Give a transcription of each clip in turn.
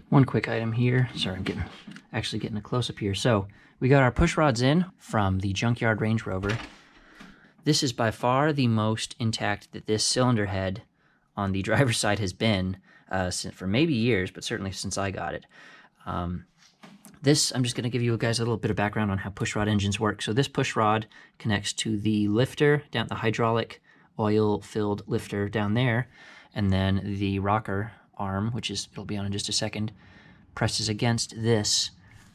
One quick item here. Sorry, I'm actually getting a close-up here. So we got our push rods in from the junkyard Range Rover. This is by far the most intact that this cylinder head on the driver's side has been for maybe years, but certainly since I got it. I'm just going to give you guys a little bit of background on how pushrod engines work. So this pushrod connects to the lifter, down the hydraulic oil-filled lifter down there, and then the rocker arm, which it'll be on in just a second, presses against this.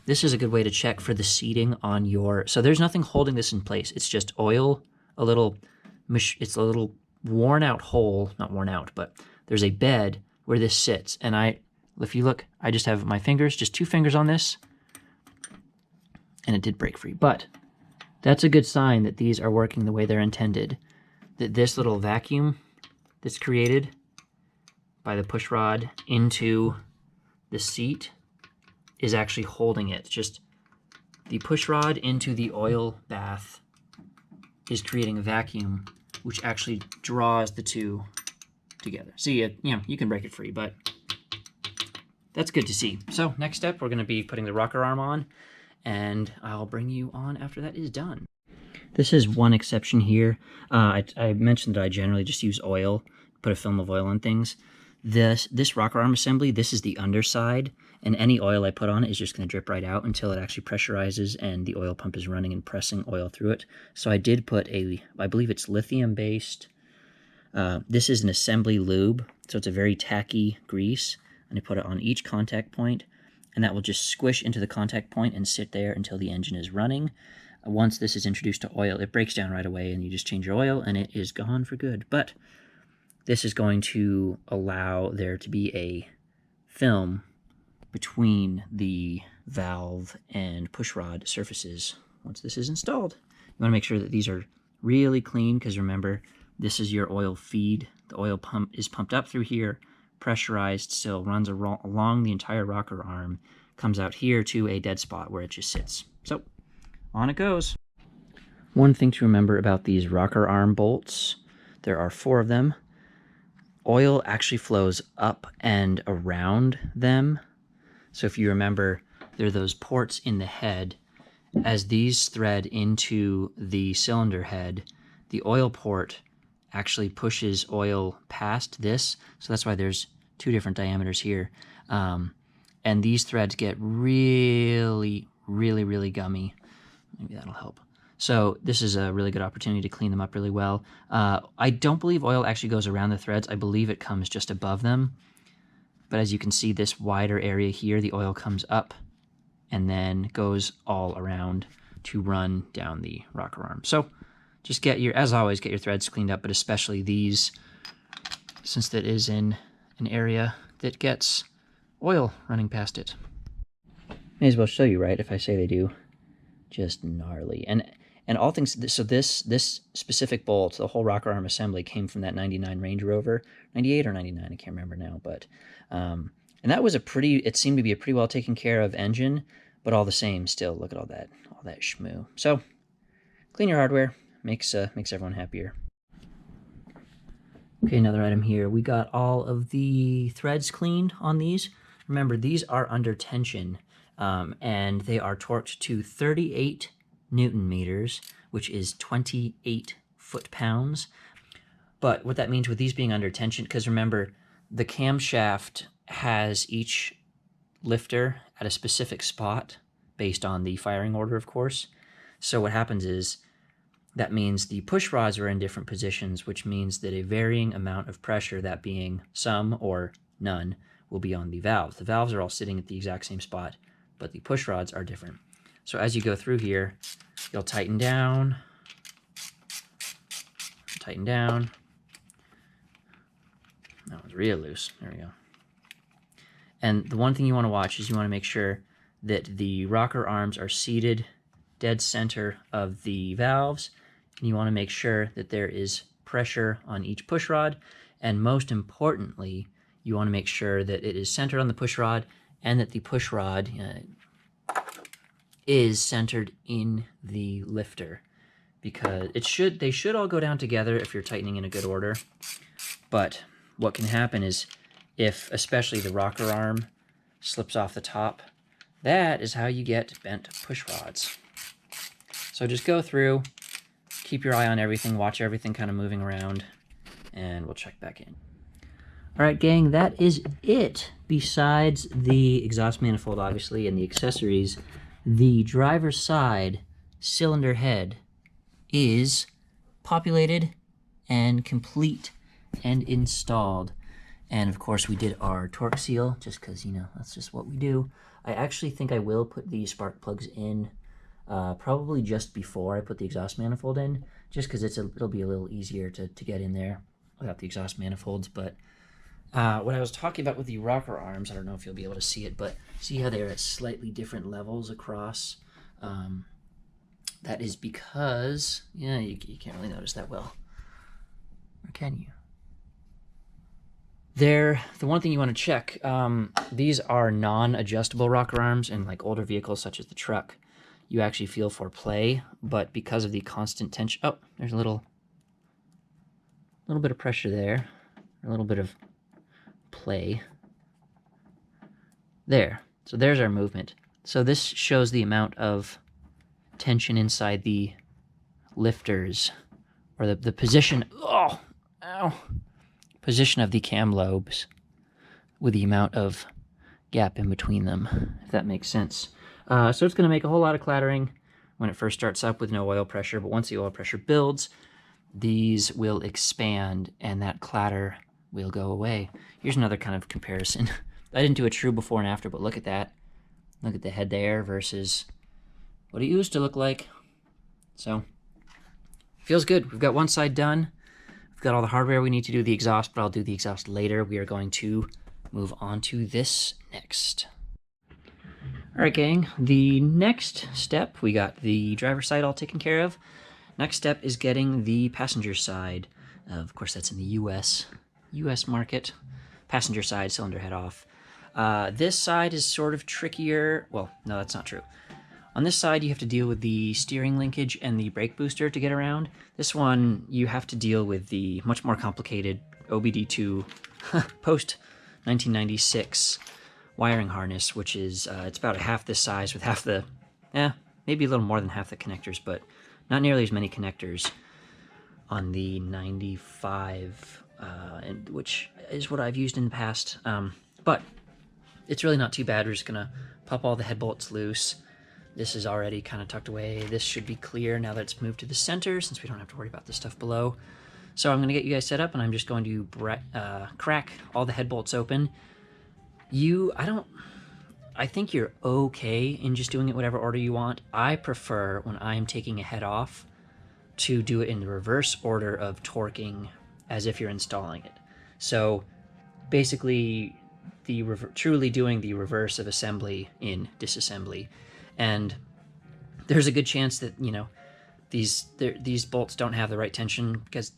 This is a good way to check for the seating on your... So there's nothing holding this in place. It's just oil, it's a little worn out hole, not worn out, but there's a bed where this sits. And if you look, I just have my fingers, just 2 fingers on this, and it did break free. But that's a good sign that these are working the way they're intended. That this little vacuum that's created by the push rod into the seat is actually holding it. Just the push rod into the oil bath is creating a vacuum which actually draws the two together. See, you can break it free, but that's good to see. So next step, we're going to be putting the rocker arm on, and I'll bring you on after that is done. This is one exception here. I mentioned that I generally just use oil, put a film of oil on things. This rocker arm assembly, this is the underside, and any oil I put on it is just going to drip right out until it actually pressurizes and the oil pump is running and pressing oil through it. So I did put I believe it's lithium-based. This is an assembly lube, so it's a very tacky grease, and I put it on each contact point, and that will just squish into the contact point and sit there until the engine is running. Once this is introduced to oil, it breaks down right away, and you just change your oil, and it is gone for good. But this is going to allow there to be a film between the valve and pushrod surfaces once this is installed. You want to make sure that these are really clean, because remember, this is your oil feed. The oil pump is pumped up through here, pressurized still, runs along the entire rocker arm, comes out here to a dead spot where it just sits. So on it goes. One thing to remember about these rocker arm bolts, there are 4 of them. Oil actually flows up and around them. So if you remember, there are those ports in the head. As these thread into the cylinder head, the oil port actually pushes oil past this. So that's why there's 2 different diameters here. And these threads get really, really, really gummy. Maybe that'll help. So this is a really good opportunity to clean them up really well. I don't believe oil actually goes around the threads. I believe it comes just above them. But as you can see, this wider area here, the oil comes up and then goes all around to run down the rocker arm. So just as always, get your threads cleaned up, but especially these, since that is in an area that gets oil running past it. May as well show you, right, if I say they do. Just gnarly. And all things, so this specific bolt, the whole rocker arm assembly, came from that 99 Range Rover, 98 or 99, I can't remember now, but, and that was it seemed to be a pretty well taken care of engine, but all the same, still, look at all that schmoo. So, clean your hardware, makes everyone happier. Okay, another item here. We got all of the threads cleaned on these. Remember, these are under tension, and they are torqued to 38 Newton meters, which is 28 foot-pounds. But what that means with these being under tension, because remember, the camshaft has each lifter at a specific spot based on the firing order, of course. So what happens is that means the push rods are in different positions, which means that a varying amount of pressure, that being some or none, will be on the valves. The valves are all sitting at the exact same spot, but the push rods are different. So as you go through here, you'll tighten down. That one's real loose. There we go. And the one thing you want to watch is you want to make sure that the rocker arms are seated dead center of the valves, and you want to make sure that there is pressure on each push rod, and most importantly, you want to make sure that it is centered on the push rod and that the push rod is centered in the lifter, because they should all go down together if you're tightening in a good order. But what can happen is if especially the rocker arm slips off the top. That is how you get bent push rods. So just go through, keep your eye on everything, watch everything kind of moving around, and we'll check back in. All right, gang, that is it. Besides the exhaust manifold, obviously, and the accessories, the driver's side cylinder head is populated and complete and installed. And of course we did our torque seal just because, you know, that's just what we do. I actually think I will put the spark plugs in probably just before I put the exhaust manifold in, just because it'll be a little easier to get in there without the exhaust manifolds. But what I was talking about with the rocker arms, I don't know if you'll be able to see it, but see how they're at slightly different levels across? That is because, yeah, you can't really notice that well. Or can you? The one thing you want to check, these are non-adjustable rocker arms. In like older vehicles such as the truck, you actually feel for play, but because of the constant tension, oh, there's a little bit of pressure there, a little bit of play there. So there's our movement. So this shows the amount of tension inside the lifters, or the position, oh, ow, position of the cam lobes with the amount of gap in between them, if that makes sense. So it's going to make a whole lot of clattering when it first starts up with no oil pressure, but once the oil pressure builds, these will expand and that clatter will go away. Here's another kind of comparison. I didn't do a true before and after, but look at that. Look at the head there versus what it used to look like. So, feels good. We've got one side done. We've got all the hardware we need to do the exhaust, but I'll do the exhaust later. We are going to move on to this next. All right, gang. The next step, we got the driver's side all taken care of. Next step is getting the passenger side. Of course, that's in the US market. Passenger side, cylinder head off. This side is sort of trickier. Well, no, that's not true. On this side, you have to deal with the steering linkage and the brake booster to get around. This one, you have to deal with the much more complicated OBD2 post-1996 wiring harness, which is, it's about half this size with half the, maybe a little more than half the connectors, but not nearly as many connectors on the 95, which is what I've used in the past. But it's really not too bad. We're just going to pop all the head bolts loose. This is already kind of tucked away. This should be clear now that it's moved to the center, since we don't have to worry about this stuff below. So I'm going to get you guys set up, and I'm just going to crack all the head bolts open. I think you're okay in just doing it whatever order you want. I prefer, when I'm taking a head off, to do it in the reverse order of torquing as if you're installing it. So basically, truly doing the reverse of assembly in disassembly. And there's a good chance that, you know, these bolts don't have the right tension, because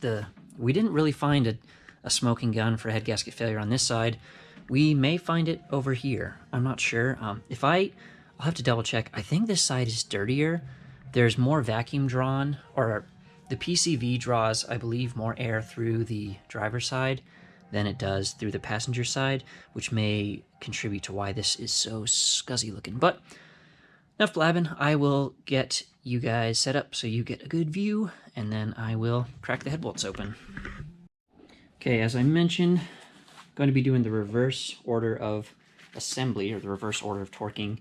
we didn't really find a smoking gun for head gasket failure on this side. We may find it over here. I'm not sure. I'll have to double check. I think this side is dirtier. There's more vacuum drawn, or the PCV draws, I believe, more air through the driver's side than it does through the passenger side, which may contribute to why this is so scuzzy looking. But enough blabbing. I will get you guys set up so you get a good view, and then I will crack the head bolts open. Okay, as I mentioned, I'm going to be doing the reverse order of assembly, or the reverse order of torquing.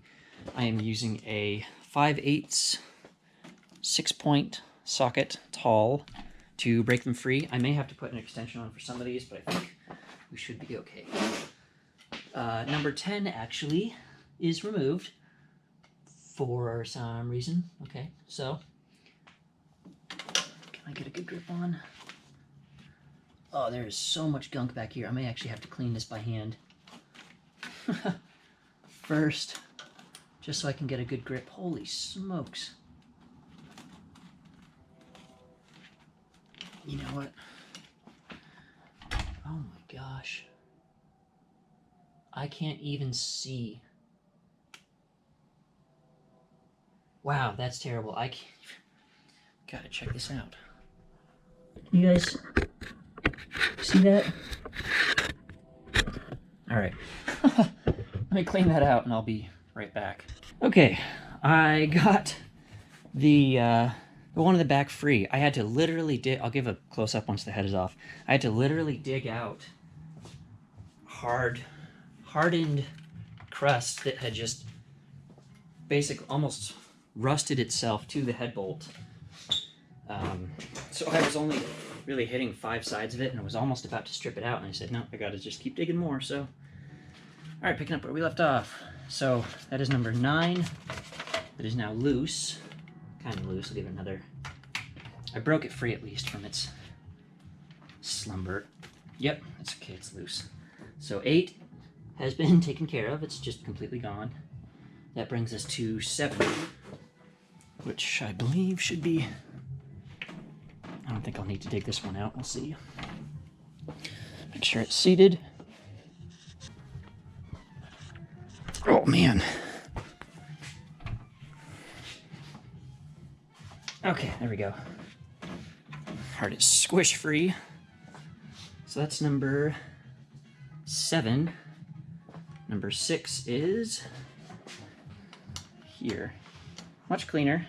I am using a 5/8 6-point socket tall to break them free. I may have to put an extension on for some of these, but I think we should be okay. Number 10 actually is removed for some reason. Okay, so can I get a good grip on? Oh, there is so much gunk back here. I may actually have to clean this by hand first, just so I can get a good grip. Holy smokes. You know what? Oh my gosh. I can't even see. Wow, that's terrible. I can't. Gotta check this out. You guys see that? All right. me clean that out and I'll be right back. Okay, I got the one in the back free. I had to literally dig, I'll give a close-up once the head is off. I had to literally dig out hardened crust that had just basically almost rusted itself to the head bolt. So I was only really hitting 5 sides of it, and I was almost about to strip it out, and I said, no, I gotta just keep digging more. So, all right, picking up where we left off. So that is number 9. That is now loose, kind of loose. I'll give it another. I broke it free at least from its slumber. Yep, it's okay, it's loose. So 8 has been taken care of. It's just completely gone. That brings us to 7, which I believe should be, I don't think I'll need to dig this one out. We'll see. Make sure it's seated. Oh, man. Okay, there we go. Heart is squish free. So that's number 7. Number 6 is here. Much cleaner.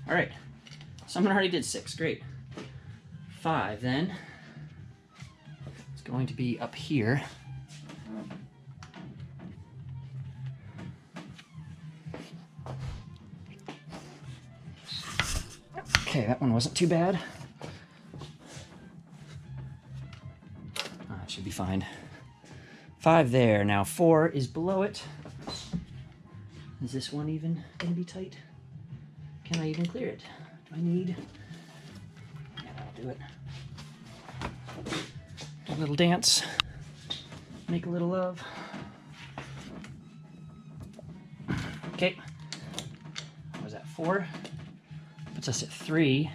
All right, someone already did 6, great. 5 then, it's going to be up here. Okay, that one wasn't too bad. That should be fine. 5 there, now 4 is below it. Is this one even gonna be tight? Can I even clear it? Do I need? Yeah, that'll do it. Do a little dance. Make a little love. Okay. What was that, 4? Puts us at 3.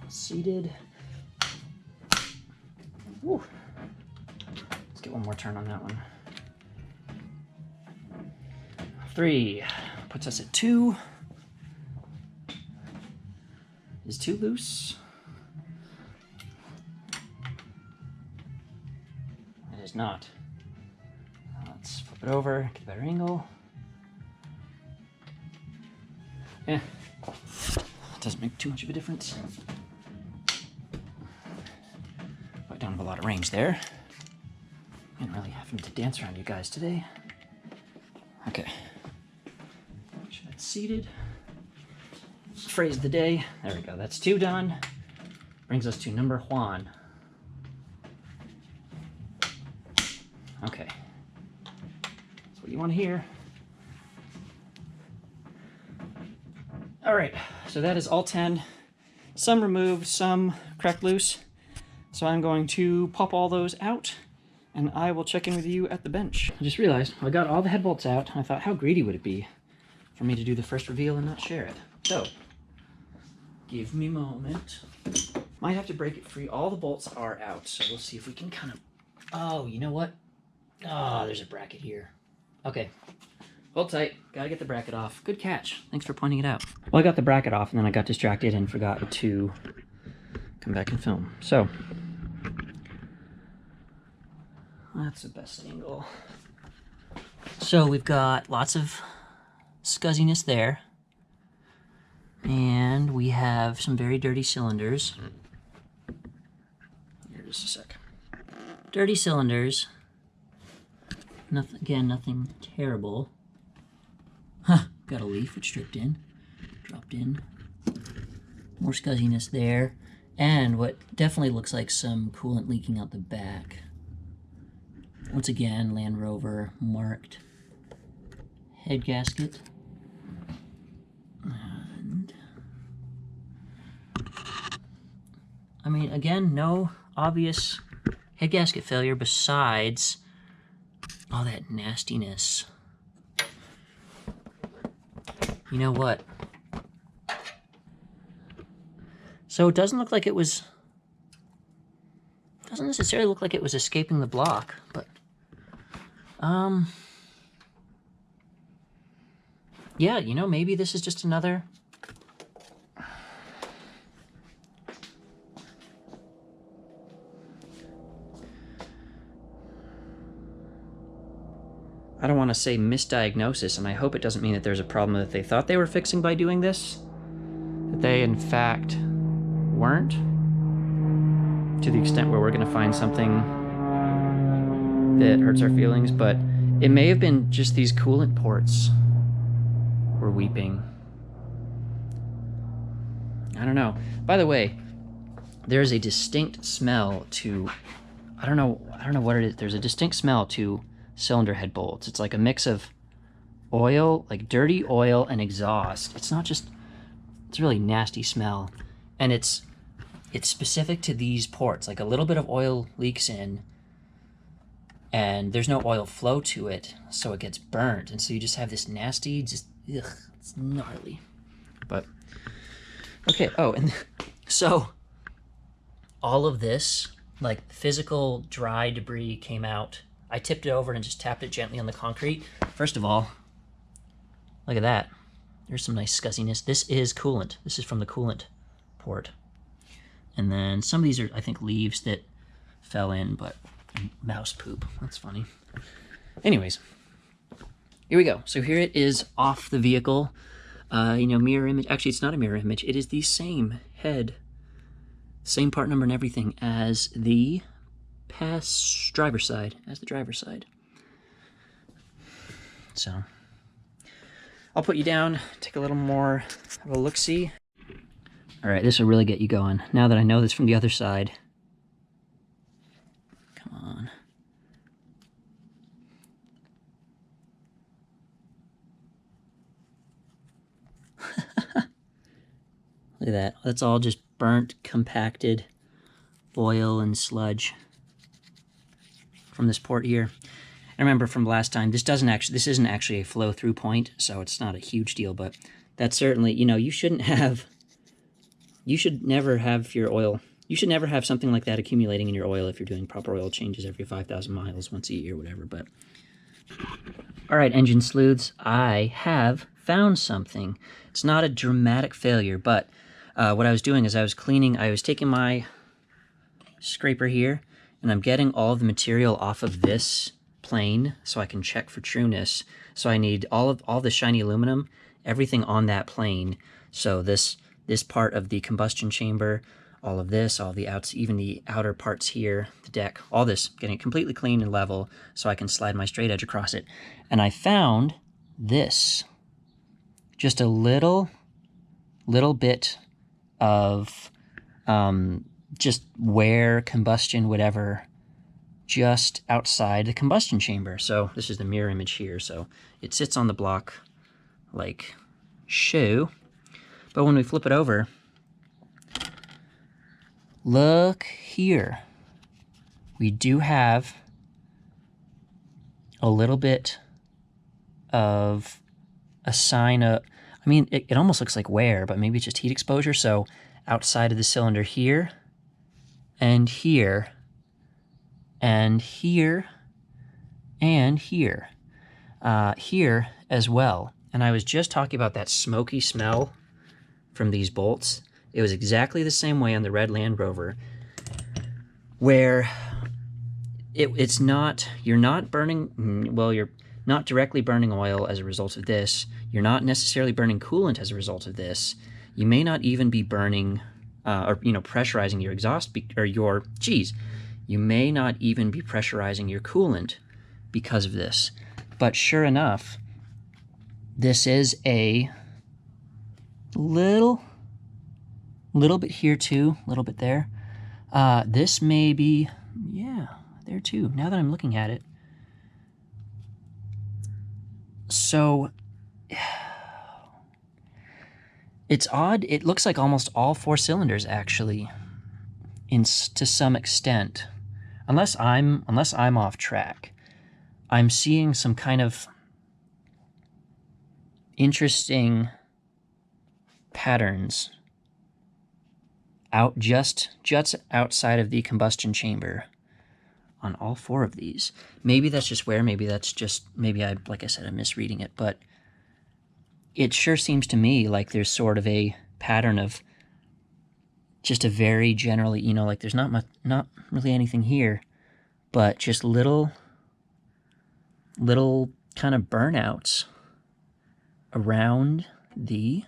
Seated. Woo. Let's get one more turn on that one. 3 puts us at 2. Is 2 loose? It is not. Let's flip it over, get a better angle. Yeah, doesn't make too much of a difference. I don't have a lot of range there. I'm really having to dance around you guys today. Okay. Make sure that's seated. Phrase the day. There we go. That's 2 done. Brings us to number Juan. Okay. That's what you want to hear. All right. So that is all 10. Some removed, some cracked loose. So I'm going to pop all those out, and I will check in with you at the bench. I just realized I got all the head bolts out, and I thought, how greedy would it be for me to do the first reveal and not share it? So, give me a moment. Might have to break it free. All the bolts are out, so we'll see if we can kind of... Oh, you know what? Oh, there's a bracket here. Okay. Hold tight. Gotta get the bracket off. Good catch. Thanks for pointing it out. Well, I got the bracket off, and then I got distracted and forgot to come back and film. So, that's the best angle. So we've got lots of scuzziness there. And we have some very dirty cylinders. Here, just a sec. Dirty cylinders. Nothing, again, nothing terrible. Huh, got a leaf which dripped in. Dropped in. More scuzziness there. And what definitely looks like some coolant leaking out the back. Once again, Land Rover marked head gasket. And I mean, again, no obvious head gasket failure besides all that nastiness. You know what? So it doesn't look like it was, doesn't necessarily look like it was escaping the block, but yeah, you know, maybe this is just another don't want to say misdiagnosis, and I hope it doesn't mean that there's a problem that they thought they were fixing by doing this, that they in fact weren't, to the extent where we're going to find something that hurts our feelings, but it may have been just these coolant ports were weeping. I don't know. By the way, there's a distinct smell to, I don't know what it is. There's a distinct smell to cylinder head bolts. It's like a mix of oil, like dirty oil and exhaust. It's not just, it's a really nasty smell. And it's specific to these ports. Like a little bit of oil leaks in and there's no oil flow to it, so it gets burnt. And so you just have this nasty, just, ugh, it's gnarly. But, okay, oh, and so all of this, like physical dry debris came out. I tipped it over and just tapped it gently on the concrete. First of all, look at that. There's some nice scuzziness. This is coolant. This is from the coolant port. And then some of these are, I think, leaves that fell in, but mouse poop. That's funny. Anyways, here we go. So here it is off the vehicle. You know, mirror image. Actually, it's not a mirror image. It is the same head, same part number and everything as the driver's side, So I'll put you down, take a little more of a look-see. All right, this will really get you going. Now that I know this from the other side. Come on. Look at that. That's all just burnt, compacted oil and sludge from this port here. I remember from last time, this isn't actually a flow-through point, so it's not a huge deal, but that's certainly, you know, you should never have something like that accumulating in your oil if you're doing proper oil changes every 5,000 miles once a year, whatever, but. All right, engine sleuths, I have found something. It's not a dramatic failure, but what I was doing is I was taking my scraper here, and I'm getting all of the material off of this plane so I can check for trueness. So I need all the shiny aluminum, everything on that plane. So this part of the combustion chamber, all of this, even the outer parts here, the deck, all this, getting it completely clean and level so I can slide my straight edge across it. And I found this, just a little bit of just wear, combustion, whatever, just outside the combustion chamber. So this is the mirror image here. So it sits on the block like so. But when we flip it over, look here. We do have a little bit of a sign of, I mean, it almost looks like wear, but maybe it's just heat exposure. So outside of the cylinder here, and here, and here, and here. Here as well. And I was just talking about that smoky smell from these bolts. It was exactly the same way on the red Land Rover, where it's not, you're not burning, well, you're not directly burning oil as a result of this. You're not necessarily burning coolant as a result of this. You may not even be burning, pressurizing your exhaust, you may not even be pressurizing your coolant because of this. But sure enough, this is a little bit here too, a little bit there. This may be, yeah, there too, now that I'm looking at it. So, it's odd. It looks like almost all 4 cylinders actually, to some extent. Unless I'm off track. I'm seeing some kind of interesting patterns just outside of the combustion chamber on all 4 of these. Maybe that's just wear, maybe like I said, I'm misreading it, but it sure seems to me like there's sort of a pattern of just a very generally, like there's not really anything here, but just little kind of burnouts around the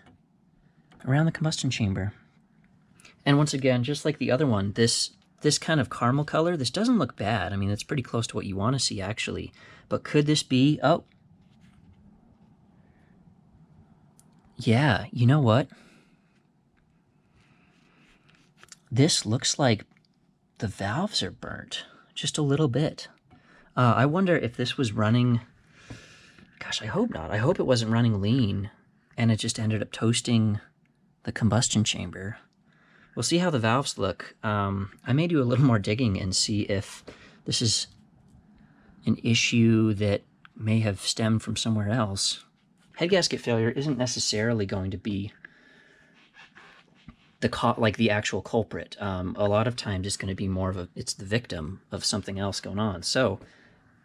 combustion chamber. And once again, just like the other one, this kind of caramel color, this doesn't look bad. I mean, it's pretty close to what you want to see, actually. But could this be... Oh. Yeah, you know what? This looks like the valves are burnt. Just a little bit. I wonder if this was running... Gosh, I hope not. I hope it wasn't running lean, and it just ended up toasting the combustion chamber. We'll see how the valves look. I may do a little more digging and see if this is an issue that may have stemmed from somewhere else. Head gasket failure isn't necessarily going to be the actual culprit. A lot of times it's going to be more of it's the victim of something else going on. So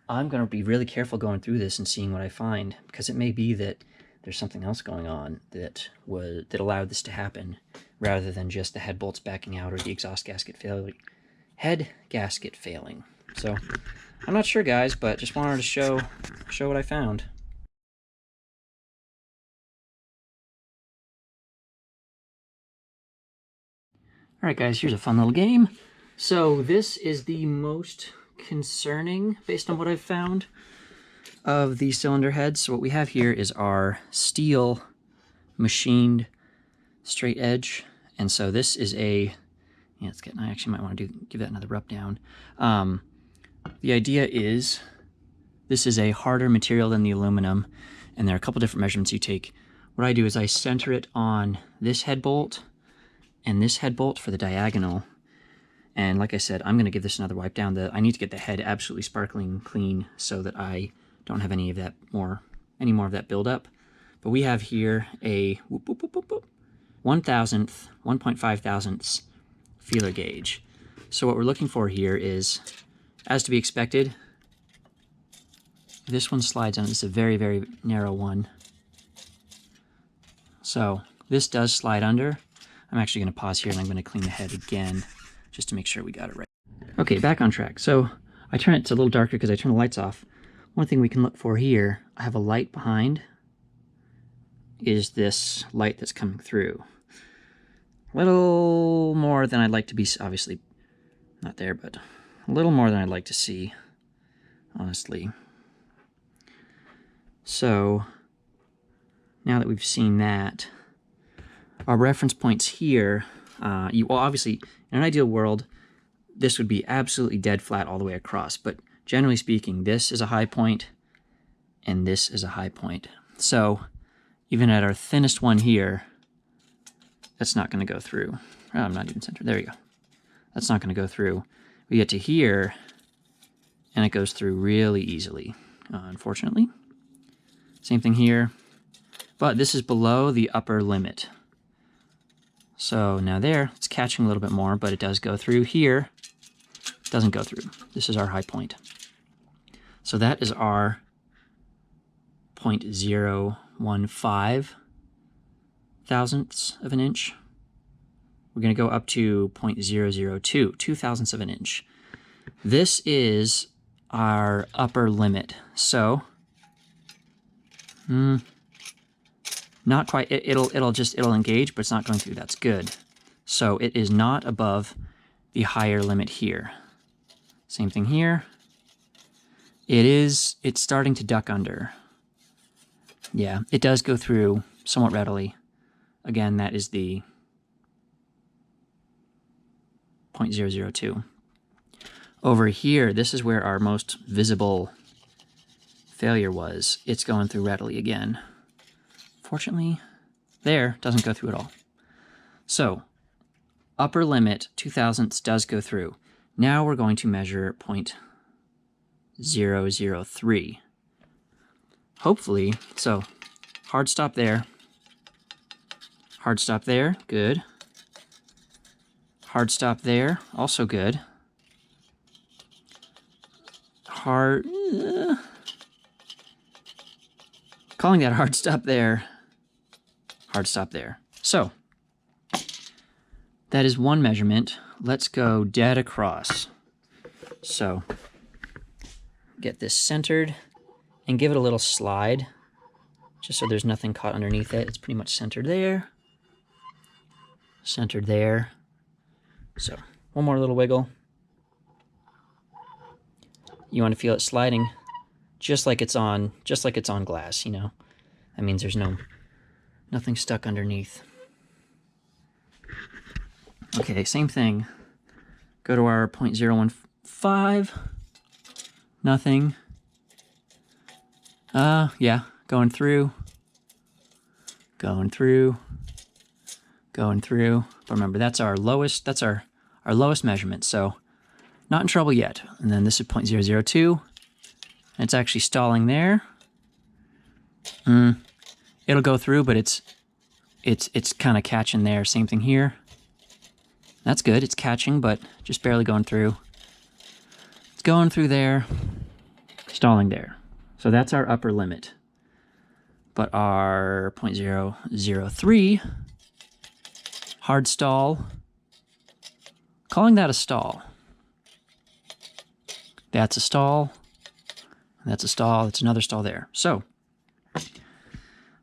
I'm going to be really careful going through this and seeing what I find, because it may be that there's something else going on that allowed this to happen, rather than just the head bolts backing out or the exhaust gasket failing. Head gasket failing. So I'm not sure, guys, but just wanted to show what I found. All right, guys, here's a fun little game. So this is the most concerning, based on what I've found, of the cylinder heads. So what we have here is our steel machined straight edge. And so this is I actually might want to give that another rub down. The idea is this is a harder material than the aluminum, and there are a couple different measurements you take. What I do is I center it on this head bolt and this head bolt for the diagonal. And like I said, I'm going to give this another wipe down. I need to get the head absolutely sparkling clean so that I don't have any more of that buildup. But we have here a 1/5 thousandths feeler gauge. So what we're looking for here is, as to be expected, this one slides on. This is a very, very narrow one. So this does slide under. I'm actually going to pause here and I'm going to clean the head again just to make sure we got it right. Okay, back on track. So I turn it to a little darker because I turn the lights off. One thing we can look for here, I have a light behind, is this light that's coming through. A little more than I'd like to be, obviously not there, but a little more than I'd like to see, honestly. So now that we've seen that, our reference points here, well, obviously, in an ideal world, this would be absolutely dead flat all the way across, but generally speaking, this is a high point, and this is a high point. So even at our thinnest one here, that's not going to go through. Oh, I'm not even centered. There you go. That's not going to go through. We get to here, and it goes through really easily, unfortunately. Same thing here, but this is below the upper limit. So now there, it's catching a little bit more, but it does go through. Here, it doesn't go through. This is our high point. So that is our 0.015 thousandths of an inch. We're going to go up to 0.002, 2 thousandths of an inch. This is our upper limit. So, not quite. It'll engage, but it's not going through. That's good. So it is not above the higher limit here. Same thing here. It's starting to duck under. Yeah, it does go through somewhat readily. Again, that is the 0.002. Over here, this is where our most visible failure was. It's going through readily again. Fortunately, there, doesn't go through at all. So, upper limit, 2 thousandths does go through. Now we're going to measure 0.003. Hopefully, so hard stop there. Hard stop there, good. Hard stop there, also good. Calling that hard stop there. Hard stop there. So, that is one measurement. Let's go dead across. So, get this centered and give it a little slide, just so there's nothing caught underneath it. It's pretty much centered there. Centered there. So, one more little wiggle. You want to feel it sliding just like it's on glass, you know. That means there's nothing stuck underneath. Okay, same thing. Go to our 0.015. Nothing. Yeah, going through. Going through. Going through. But remember, that's our lowest measurement, so not in trouble yet. And then this is 0.002. And it's actually stalling there. It'll go through, but it's kind of catching there. Same thing here. That's good. It's catching, but just barely going through. It's going through there, stalling there. So that's our upper limit. But our 0.003 hard stall, calling that a stall. That's a stall. That's a stall. It's another stall there. So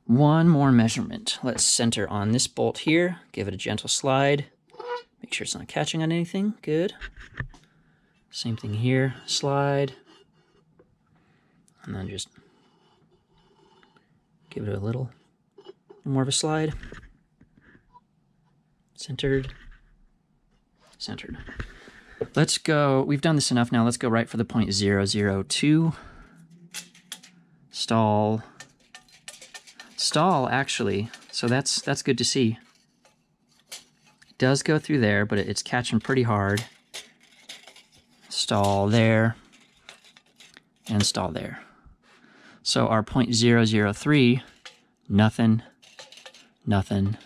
one more measurement. Let's center on this bolt here. Give it a gentle slide. Make sure it's not catching on anything. Good. Same thing here. Slide. And then just give it a little more of a slide. Centered. Centered. Let's go. We've done this enough now. Let's go right for the 0.002. Stall. Stall, actually. So that's good to see. It does go through there, but it's catching pretty hard. Stall there. And stall there. So our 0.003, nothing, nothing,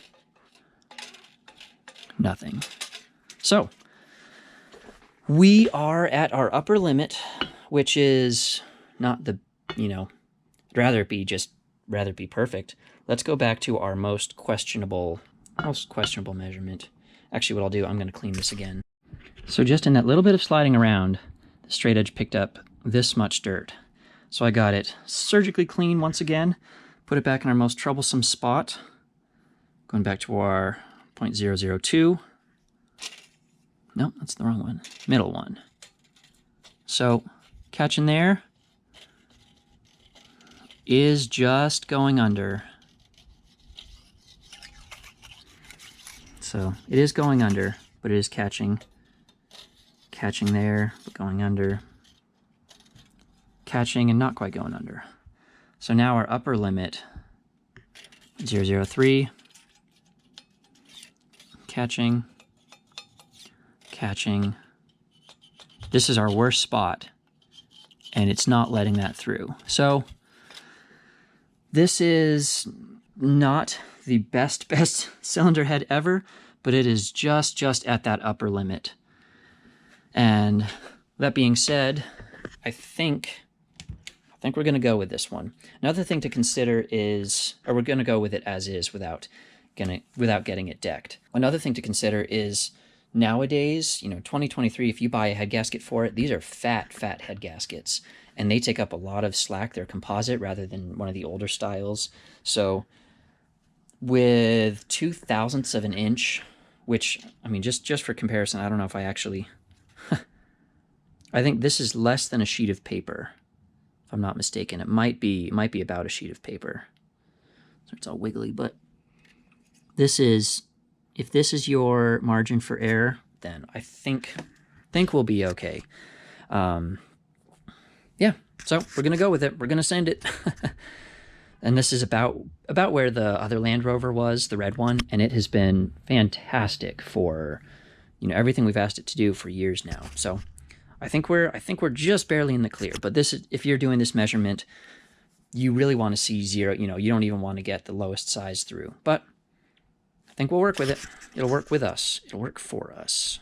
nothing. So we are at our upper limit, which is not the, you know, rather it be perfect. Let's go back to our most questionable measurement. Actually, what I'll do, I'm going to clean this again. So just in that little bit of sliding around, the straight edge picked up this much dirt. So I got it surgically clean once again, put it back in our most troublesome spot. Going back to our 0.002. No, that's the wrong one. Middle one. So catch in there is just going under. So it is going under, but it is catching. Catching there, but going under. Catching and not quite going under. So now our upper limit, 0.003. Catching. Catching. This is our worst spot, and it's not letting that through. So this is not the best cylinder head ever, but it is just at that upper limit. And that being said, I think we're going to go with this one. Another thing to consider is, or we're going to go with it as is without getting it decked. Another thing to consider is nowadays, you know, 2023, if you buy a head gasket for it, these are fat head gaskets, and they take up a lot of slack. They're composite rather than one of the older styles. So with 0.02 of an inch, which, I mean, just for comparison, I don't know if I actually, I think this is less than a sheet of paper, if I'm not mistaken. It might be about a sheet of paper. So it's all wiggly, but this is, if this is your margin for error, then I think we'll be okay. Yeah, so we're gonna go with it. We're gonna send it. And this is about where the other Land Rover was, the red one, and it has been fantastic for, you know, everything we've asked it to do for years now. So I think we're just barely in the clear. But this is, if you're doing this measurement, you really want to see 0. You know, you don't even want to get the lowest size through. But I think we'll work with it. It'll work with us. It'll work for us.